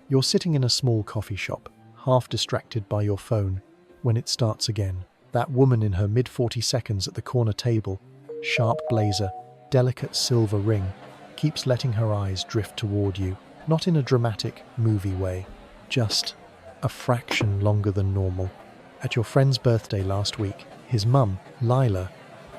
You're sitting in a small coffee shop, half distracted by your phone, when it starts again. That woman in her mid-40 seconds at the corner table, sharp blazer, delicate silver ring, keeps letting her eyes drift toward you, not in a dramatic, movie way, just a fraction longer than normal. At your friend's birthday last week, his mum, Lila,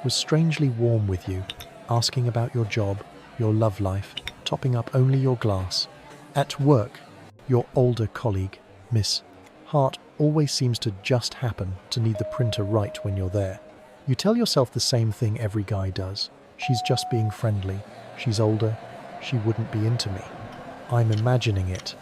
was strangely warm with you, asking about your job, your love life, topping up only your glass. At work, your older colleague, Miss Hart, always seems to just happen to need the printer right when you're there. You tell yourself the same thing every guy does. She's just being friendly. She's older. She wouldn't be into me. I'm imagining it.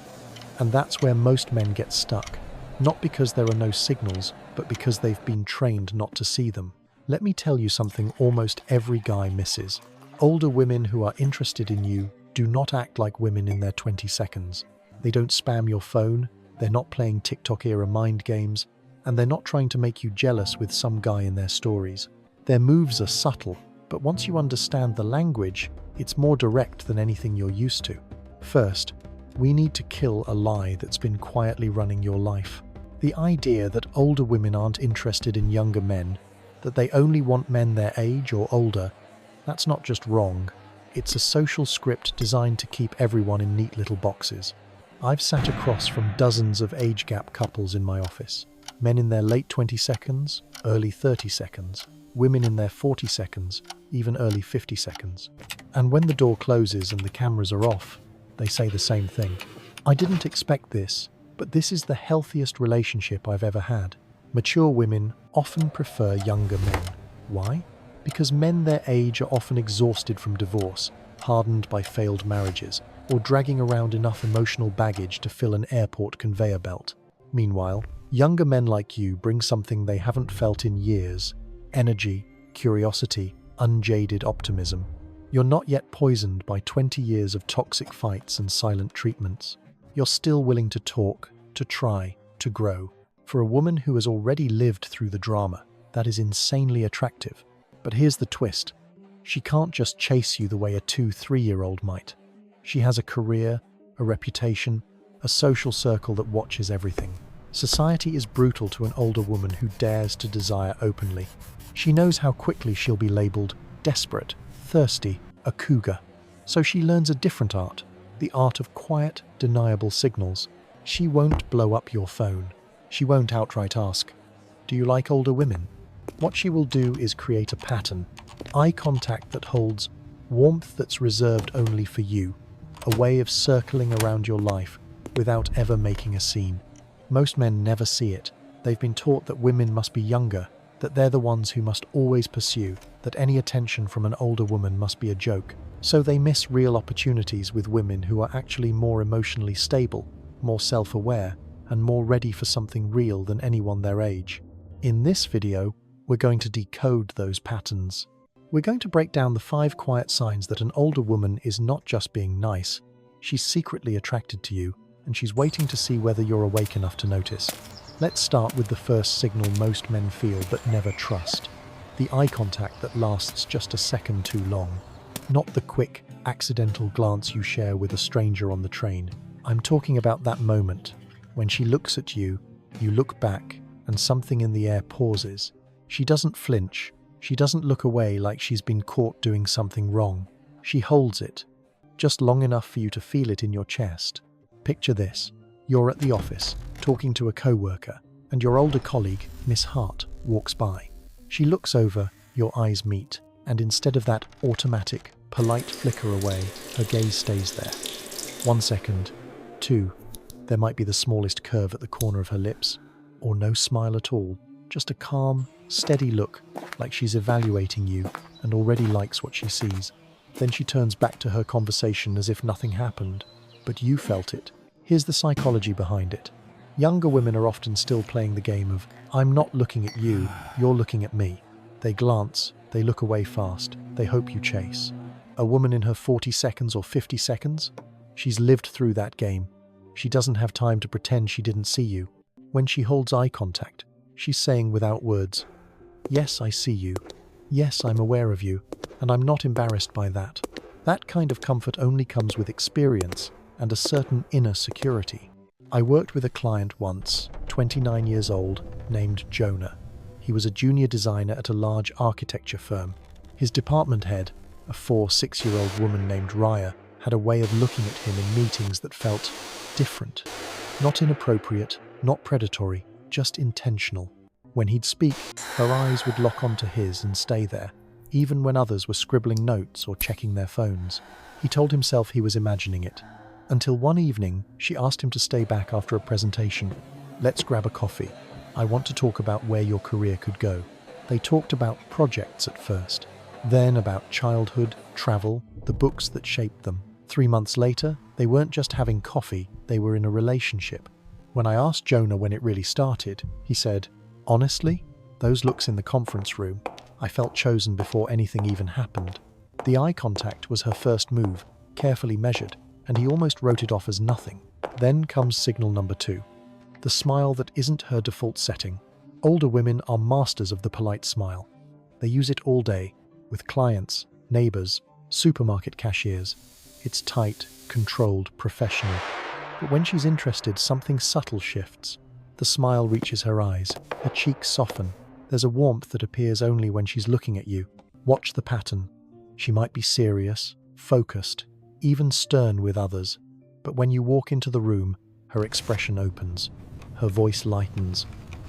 And that's where most men get stuck. Not because there are no signals, but because they've been trained not to see them. Let me tell you something almost every guy misses. Older women who are interested in you do not act like women in their 20 seconds. They don't spam your phone, they're not playing TikTok-era mind games, and they're not trying to make you jealous with some guy in their stories. Their moves are subtle, but once you understand the language, it's more direct than anything you're used to. First, we need to kill a lie that's been quietly running your life. The idea that older women aren't interested in younger men, that they only want men their age or older, that's not just wrong. It's a social script designed to keep everyone in neat little boxes. I've sat across from dozens of age gap couples in my office. Men in their late 20 seconds, early 30 seconds, women in their 40 seconds, even early 50 seconds. And when the door closes and the cameras are off, they say the same thing. I didn't expect this, but this is the healthiest relationship I've ever had. Mature women often prefer younger men. Why? Because men their age are often exhausted from divorce, hardened by failed marriages, or dragging around enough emotional baggage to fill an airport conveyor belt. Meanwhile, younger men like you bring something they haven't felt in years: energy, curiosity, unjaded optimism. You're not yet poisoned by 20 years of toxic fights and silent treatments. You're still willing to talk, to try, to grow. For a woman who has already lived through the drama, that is insanely attractive. But here's the twist. She can't just chase you the way a 2-3-year-old might. She has a career, a reputation, a social circle that watches everything. Society is brutal to an older woman who dares to desire openly. She knows how quickly she'll be labeled desperate, thirsty, a cougar. So she learns a different art, the art of quiet, deniable signals. She won't blow up your phone. She won't outright ask, "Do you like older women?" What she will do is create a pattern, eye contact that holds, warmth that's reserved only for you, a way of circling around your life without ever making a scene. Most men never see it. They've been taught that women must be younger, that they're the ones who must always pursue, that any attention from an older woman must be a joke. So they miss real opportunities with women who are actually more emotionally stable, more self-aware, and more ready for something real than anyone their age. In this video, we're going to decode those patterns. We're going to break down the 5 quiet signs that an older woman is not just being nice, she's secretly attracted to you, and she's waiting to see whether you're awake enough to notice. Let's start with the first signal most men feel but never trust. The eye contact that lasts just a second too long. Not the quick, accidental glance you share with a stranger on the train. I'm talking about that moment when she looks at you, you look back, and something in the air pauses. She doesn't flinch. She doesn't look away like she's been caught doing something wrong. She holds it, just long enough for you to feel it in your chest. Picture this. You're at the office, talking to a co-worker, and your older colleague, Miss Hart, walks by. She looks over, your eyes meet, and instead of that automatic, polite flicker away, her gaze stays there. 1 second, 2. There might be the smallest curve at the corner of her lips, or no smile at all. Just a calm, steady look, like she's evaluating you and already likes what she sees. Then she turns back to her conversation as if nothing happened, but you felt it. Here's the psychology behind it. Younger women are often still playing the game of, "I'm not looking at you, you're looking at me." They glance, they look away fast, they hope you chase. A woman in her 40 seconds or 50 seconds? She's lived through that game. She doesn't have time to pretend she didn't see you. When she holds eye contact, she's saying without words, "Yes, I see you. Yes, I'm aware of you, and I'm not embarrassed by that." That kind of comfort only comes with experience and a certain inner security. I worked with a client once, 29 years old, named Jonah. He was a junior designer at a large architecture firm. His department head, a 6-year-old woman named Raya, had a way of looking at him in meetings that felt different. Not inappropriate, not predatory, just intentional. When he'd speak, her eyes would lock onto his and stay there, even when others were scribbling notes or checking their phones. He told himself he was imagining it. Until one evening, she asked him to stay back after a presentation. "Let's grab a coffee. I want to talk about where your career could go." They talked about projects at first, then about childhood, travel, the books that shaped them. 3 months later, they weren't just having coffee, they were in a relationship. When I asked Jonah when it really started, he said, "Honestly, those looks in the conference room, I felt chosen before anything even happened." The eye contact was her first move, carefully measured, and he almost wrote it off as nothing. Then comes signal number 2. The smile that isn't her default setting. Older women are masters of the polite smile. They use it all day, with clients, neighbors, supermarket cashiers. It's tight, controlled, professional. But when she's interested, something subtle shifts. The smile reaches her eyes, her cheeks soften. There's a warmth that appears only when she's looking at you. Watch the pattern. She might be serious, focused, even stern with others. But when you walk into the room, her expression opens. Her voice lightens.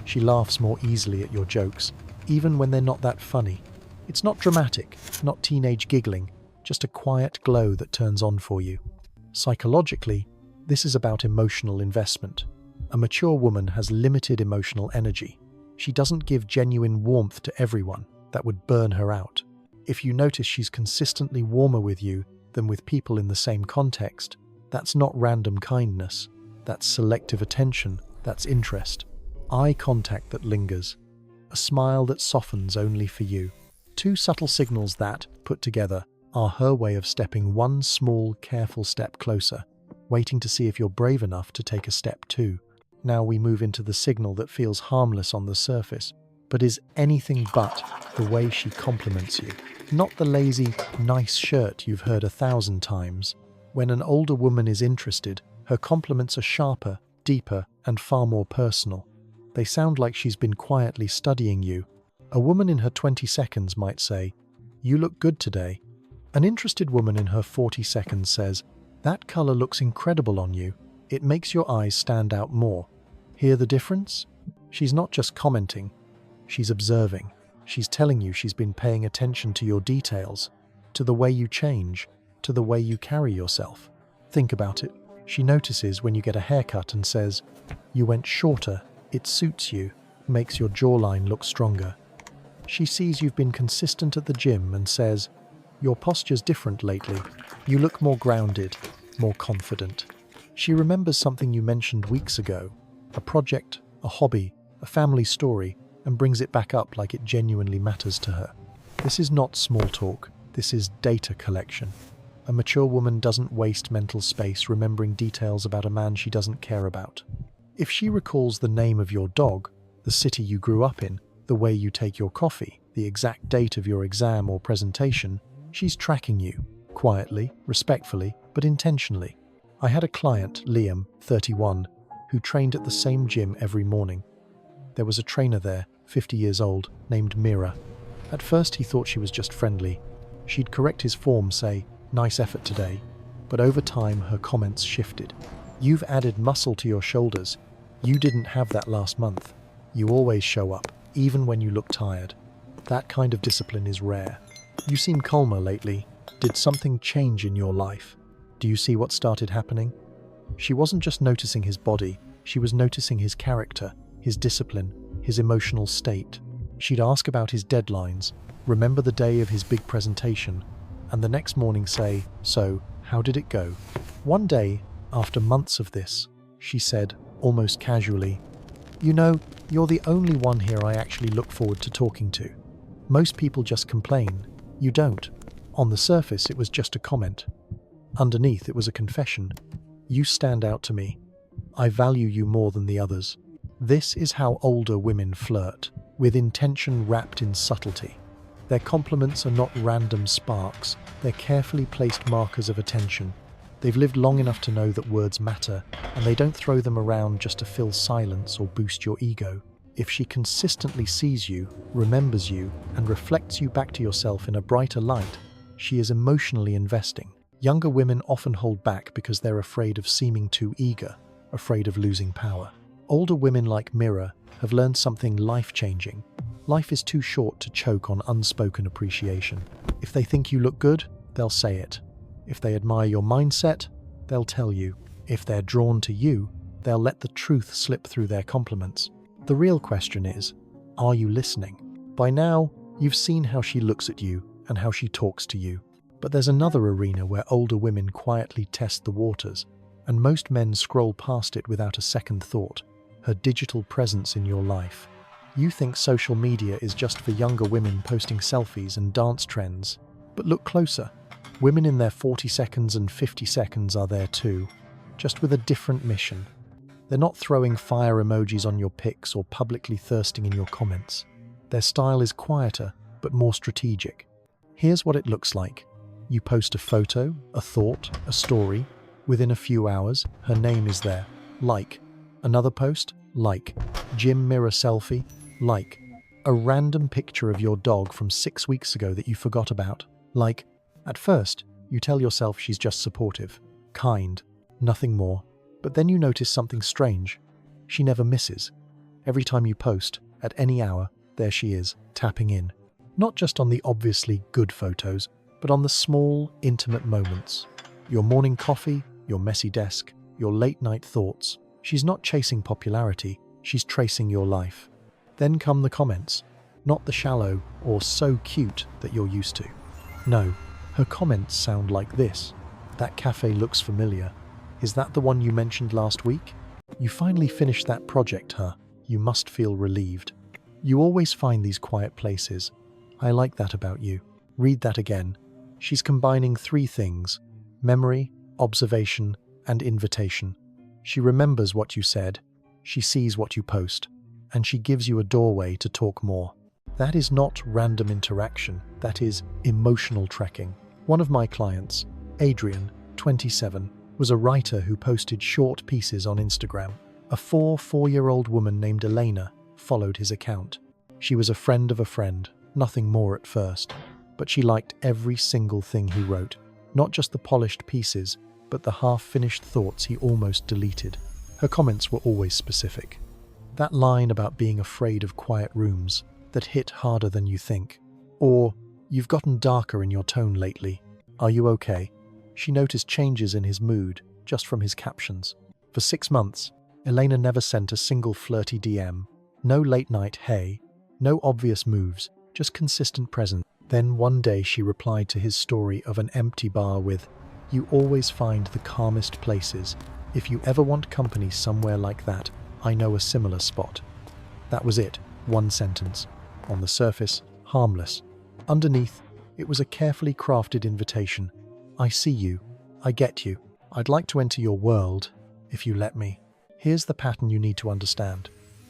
She laughs more easily at your jokes, even when they're not that funny. It's not dramatic, not teenage giggling, just a quiet glow that turns on for you. Psychologically, this is about emotional investment. A mature woman has limited emotional energy. She doesn't give genuine warmth to everyone. That would burn her out. If you notice she's consistently warmer with you than with people in the same context, that's not random kindness. That's selective attention. That's interest. Eye contact that lingers. A smile that softens only for you. 2 subtle signals that, put together, are her way of stepping one small, careful step closer, waiting to see if you're brave enough to take a step too. Now we move into the signal that feels harmless on the surface, but is anything but the way she compliments you. Not the lazy, nice shirt you've heard 1,000 times. When an older woman is interested, her compliments are sharper, deeper, and far more personal. They sound like she's been quietly studying you. A woman in her 20 seconds might say, "You look good today." An interested woman in her 40 seconds says, "That color looks incredible on you. It makes your eyes stand out more." Hear the difference? She's not just commenting, she's observing. She's telling you she's been paying attention to your details, to the way you change, to the way you carry yourself. Think about it. She notices when you get a haircut and says, "You went shorter, it suits you, makes your jawline look stronger." She sees you've been consistent at the gym and says, "Your posture's different lately. You look more grounded, more confident." She remembers something you mentioned weeks ago, a project, a hobby, a family story, and brings it back up like it genuinely matters to her. This is not small talk, this is data collection. A mature woman doesn't waste mental space remembering details about a man she doesn't care about. If she recalls the name of your dog, the city you grew up in, the way you take your coffee, the exact date of your exam or presentation, she's tracking you, quietly, respectfully, but intentionally. I had a client, Liam, 31, who trained at the same gym every morning. There was a trainer there, 50 years old, named Mira. At first he thought she was just friendly. She'd correct his form, say, "Nice effort today." But over time her comments shifted. "You've added muscle to your shoulders. You didn't have that last month. You always show up, even when you look tired." That kind of discipline is rare. "You seem calmer lately. Did something change in your life? Do you see what started happening?" She wasn't just noticing his body, she was noticing his character, his discipline, his emotional state. She'd ask about his deadlines, remember the day of his big presentation, and the next morning say, "So, how did it go?" One day, after months of this, she said, almost casually, "You know, you're the only one here I actually look forward to talking to. Most people just complain. You don't." On the surface, it was just a comment. Underneath, it was a confession. "You stand out to me. I value you more than the others." This is how older women flirt, with intention wrapped in subtlety. Their compliments are not random sparks, they're carefully placed markers of attention. They've lived long enough to know that words matter, and they don't throw them around just to fill silence or boost your ego. If she consistently sees you, remembers you, and reflects you back to yourself in a brighter light, she is emotionally investing. Younger women often hold back because they're afraid of seeming too eager, afraid of losing power. Older women like Mira have learned something life-changing. Life is too short to choke on unspoken appreciation. If they think you look good, they'll say it. If they admire your mindset, they'll tell you. If they're drawn to you, they'll let the truth slip through their compliments. The real question is, are you listening? By now, you've seen how she looks at you and how she talks to you. But there's another arena where older women quietly test the waters, and most men scroll past it without a second thought: her digital presence in your life. You think social media is just for younger women posting selfies and dance trends, but look closer. Women in their 40 seconds and 50 seconds are there too, just with a different mission. They're not throwing fire emojis on your pics or publicly thirsting in your comments. Their style is quieter, but more strategic. Here's what it looks like. You post a photo, a thought, a story. Within a few hours, her name is there. Like. Another post? Like. Gym mirror selfie? Like. A random picture of your dog from 6 weeks ago that you forgot about? Like. At first, you tell yourself she's just supportive, kind, nothing more. But then you notice something strange. She never misses. Every time you post, at any hour, there she is, tapping in. Not just on the obviously good photos, but on the small, intimate moments. Your morning coffee, your messy desk, your late-night thoughts. She's not chasing popularity, she's tracing your life. Then come the comments. Not the shallow or so cute that you're used to. No, her comments sound like this. That cafe looks familiar. Is that the one you mentioned last week? You finally finished that project, huh? You must feel relieved. You always find these quiet places. I like that about you. Read that again. She's combining 3 things: memory, observation, and invitation. She remembers what you said, she sees what you post, and she gives you a doorway to talk more. That is not random interaction, that is emotional trekking. One of my clients, Adrian, 27, was a writer who posted short pieces on Instagram. A 4-year-old woman named Elena followed his account. She was a friend of a friend, nothing more at first, but she liked every single thing he wrote, not just the polished pieces, but the half-finished thoughts he almost deleted. Her comments were always specific. That line about being afraid of quiet rooms that hit harder than you think. Or, you've gotten darker in your tone lately. Are you okay? She noticed changes in his mood just from his captions. For 6 months, Elena never sent a single flirty DM. No late-night hey, no obvious moves, just consistent presence. Then one day she replied to his story of an empty bar with, "You always find the calmest places. If you ever want company somewhere like that, I know a similar spot." That was it, 1 sentence. On the surface, harmless. Underneath, it was a carefully crafted invitation. I see you. I get you. I'd like to enter your world, if you let me. Here's the pattern you need to understand.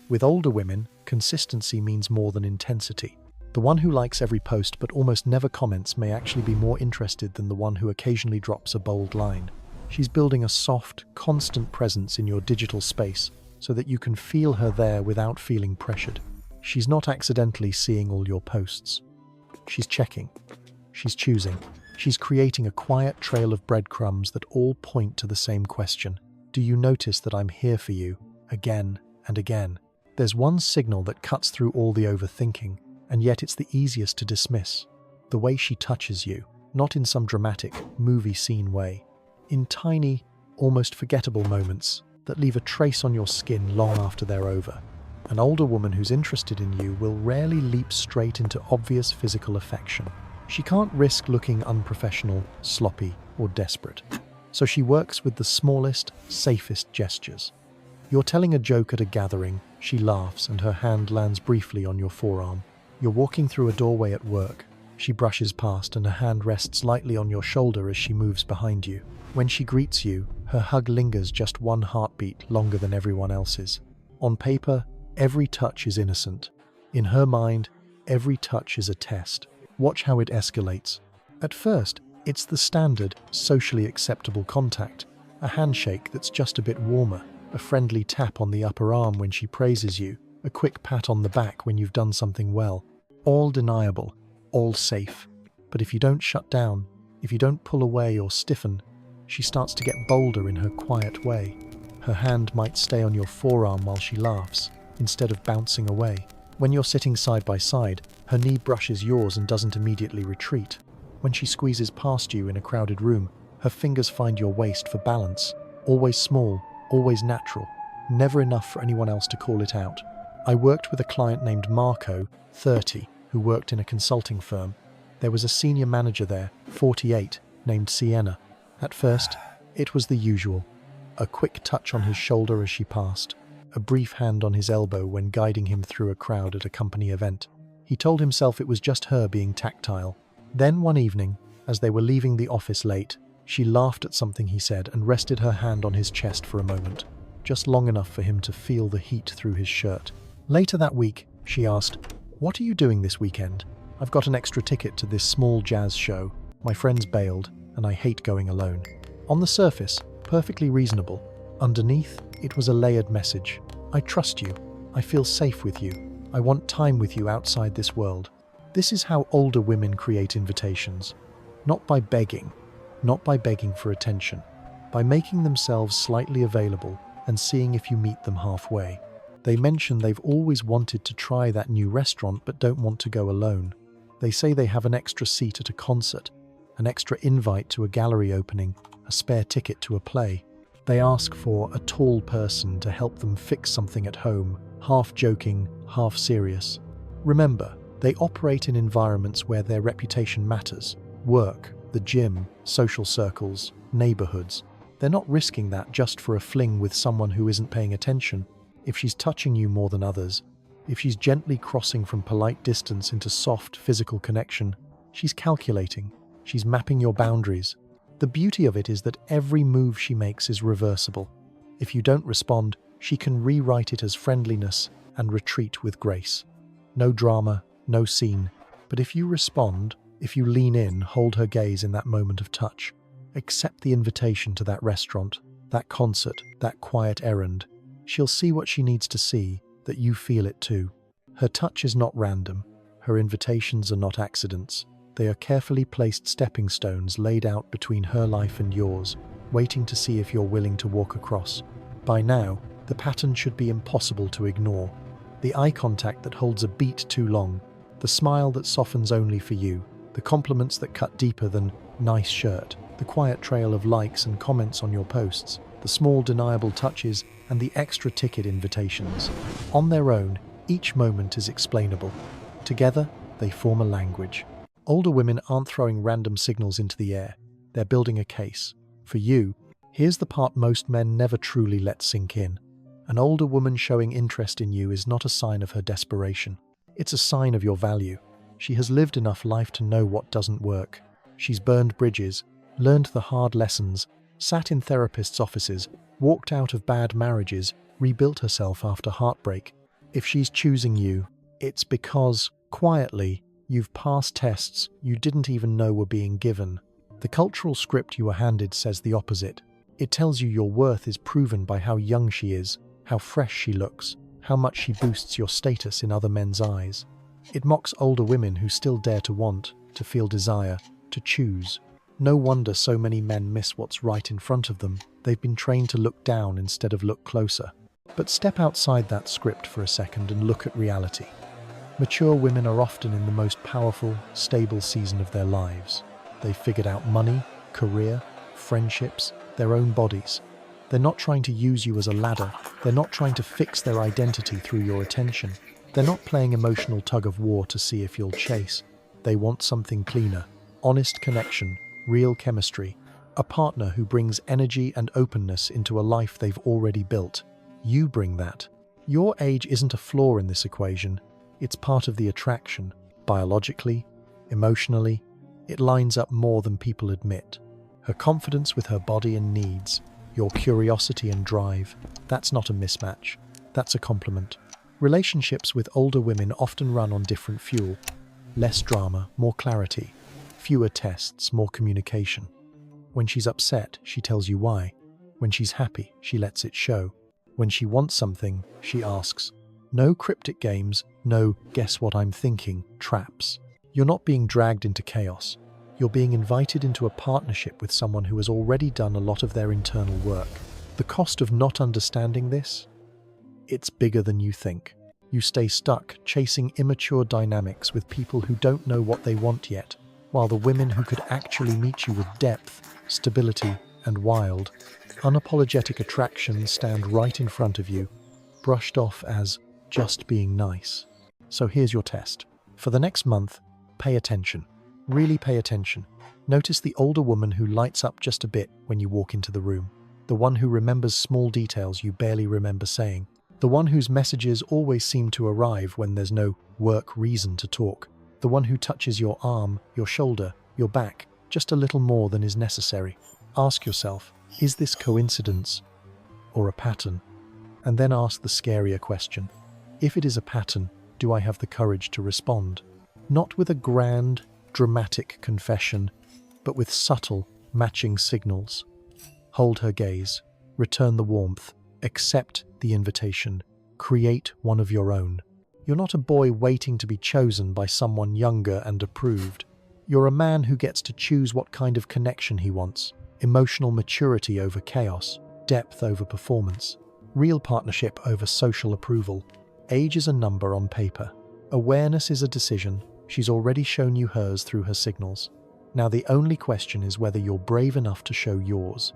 With older women, consistency means more than intensity. The one who likes every post but almost never comments may actually be more interested than the one who occasionally drops a bold line. She's building a soft, constant presence in your digital space so that you can feel her there without feeling pressured. She's not accidentally seeing all your posts. She's checking. She's choosing. She's creating a quiet trail of breadcrumbs that all point to the same question. Do you notice that I'm here for you, again and again? There's one signal that cuts through all the overthinking, and yet it's the easiest to dismiss. The way she touches you, not in some dramatic, movie scene way. In tiny, almost forgettable moments that leave a trace on your skin long after they're over. An older woman who's interested in you will rarely leap straight into obvious physical affection. She can't risk looking unprofessional, sloppy, or desperate. So she works with the smallest, safest gestures. You're telling a joke at a gathering, she laughs and her hand lands briefly on your forearm. You're walking through a doorway at work. She brushes past and her hand rests lightly on your shoulder as she moves behind you. When she greets you, her hug lingers just 1 heartbeat longer than everyone else's. On paper, every touch is innocent. In her mind, every touch is a test. Watch how it escalates. At first, It's the standard, socially acceptable contact, a handshake that's just a bit warmer, a friendly tap on the upper arm when she praises you, a quick pat on the back when you've done something well. All deniable, all safe. But if you don't shut down, if you don't pull away or stiffen, she starts to get bolder in her quiet way. Her hand might stay on your forearm while she laughs, instead of bouncing away. When you're sitting side by side, her knee brushes yours and doesn't immediately retreat. When she squeezes past you in a crowded room, her fingers find your waist for balance. Always small, always natural, never enough for anyone else to call it out. I worked with a client named Marco, 30, who worked in a consulting firm. There was a senior manager there, 48, named Sienna. At first, it was the usual. A quick touch on his shoulder as she passed, a brief hand on his elbow when guiding him through a crowd at a company event. He told himself it was just her being tactile. Then one evening, as they were leaving the office late, she laughed at something he said and rested her hand on his chest for a moment, just long enough for him to feel the heat through his shirt. Later that week, she asked, "What are you doing this weekend? I've got an extra ticket to this small jazz show. My friends bailed, and I hate going alone." On the surface, perfectly reasonable. Underneath, it was a layered message. "I trust you. I feel safe with you. I want time with you outside this world." This is how older women create invitations. Not by begging, not by begging for attention, by making themselves slightly available and seeing if you meet them halfway. They mention they've always wanted to try that new restaurant but don't want to go alone. They say they have an extra seat at a concert, an extra invite to a gallery opening, a spare ticket to a play. They ask for a tall person to help them fix something at home, half joking, half serious. Remember, they operate in environments where their reputation matters. Work, the gym, social circles, neighborhoods. They're not risking that just for a fling with someone who isn't paying attention. If she's touching you more than others, if she's gently crossing from polite distance into soft physical connection, she's calculating, she's mapping your boundaries. The beauty of it is that every move she makes is reversible. If you don't respond, she can rewrite it as friendliness and retreat with grace. No drama, no scene. But if you respond, if you lean in, hold her gaze in that moment of touch, accept the invitation to that restaurant, that concert, that quiet errand, she'll see what she needs to see, that you feel it too. Her touch is not random. Her invitations are not accidents. They are carefully placed stepping stones laid out between her life and yours, waiting to see if you're willing to walk across. By now, the pattern should be impossible to ignore. The eye contact that holds a beat too long, the smile that softens only for you, the compliments that cut deeper than "nice shirt," the quiet trail of likes and comments on your posts, the small deniable touches, and the extra ticket invitations. On their own, each moment is explainable. Together, they form a language. Older women aren't throwing random signals into the air. They're building a case. For you, here's the part most men never truly let sink in. An older woman showing interest in you is not a sign of her desperation. It's a sign of your value. She has lived enough life to know what doesn't work. She's burned bridges, learned the hard lessons, sat in therapists' offices, walked out of bad marriages, rebuilt herself after heartbreak. If she's choosing you, it's because, quietly, you've passed tests you didn't even know were being given. The cultural script you were handed says the opposite. It tells you your worth is proven by how young she is, how fresh she looks, how much she boosts your status in other men's eyes. It mocks older women who still dare to want, to feel desire, to choose. No wonder so many men miss what's right in front of them. They've been trained to look down instead of look closer. But step outside that script for a second and look at reality. Mature women are often in the most powerful, stable season of their lives. They've figured out money, career, friendships, their own bodies. They're not trying to use you as a ladder. They're not trying to fix their identity through your attention. They're not playing emotional tug of war to see if you'll chase. They want something cleaner, honest connection, real chemistry, a partner who brings energy and openness into a life they've already built. You bring that. Your age isn't a flaw in this equation. It's part of the attraction. Biologically, emotionally, it lines up more than people admit. Her confidence with her body and needs, your curiosity and drive, that's not a mismatch. That's a compliment. Relationships with older women often run on different fuel. Less drama, more clarity. Fewer tests, more communication. When she's upset, she tells you why. When she's happy, she lets it show. When she wants something, she asks. No cryptic games, no guess what I'm thinking traps. You're not being dragged into chaos. You're being invited into a partnership with someone who has already done a lot of their internal work. The cost of not understanding this? It's bigger than you think. You stay stuck chasing immature dynamics with people who don't know what they want yet, while the women who could actually meet you with depth, stability, and wild, unapologetic attraction stand right in front of you, brushed off as just being nice. So here's your test. For the next month, pay attention. Really pay attention. Notice the older woman who lights up just a bit when you walk into the room. The one who remembers small details you barely remember saying. The one whose messages always seem to arrive when there's no work reason to talk. The one who touches your arm, your shoulder, your back, just a little more than is necessary. Ask yourself, is this coincidence or a pattern? And then ask the scarier question. If it is a pattern, do I have the courage to respond? Not with a grand, dramatic confession, but with subtle, matching signals. Hold her gaze, return the warmth, accept the invitation, create one of your own. You're not a boy waiting to be chosen by someone younger and approved. You're a man who gets to choose what kind of connection he wants. Emotional maturity over chaos, depth over performance, real partnership over social approval. Age is a number on paper. Awareness is a decision. She's already shown you hers through her signals. Now the only question is whether you're brave enough to show yours.